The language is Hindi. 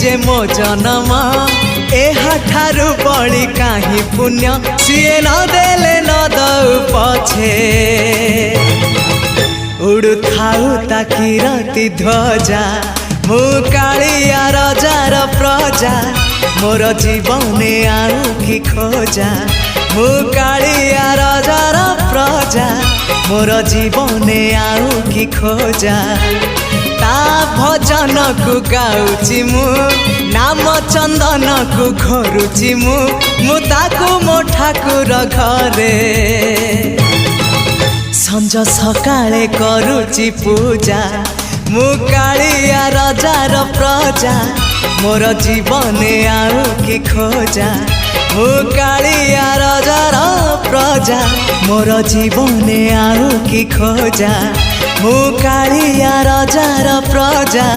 जे मो जन्म एहाठारु बड़ी काहि पुण्य सीए न देले न दउ पछे उड़ु थाउ ताकि रति ध्वजा मु कालिया रजार प्रजा मोर जीवने आउ कि खोजा मु कालिया रजार प्रजा मोर जीवने आउ कि खोजा ता भजन को गाउची मु नाम चंदन को घरुची मु ताकू मो ठाकुर घरे संज सकाळे करुची पूजा मु कालिया रजार प्रजा मोर जीवने आउ कि खोजा मु कालिया रजार प्रजा मोर जीवने आउ कि खोजा मु कालिया रजार प्रजा।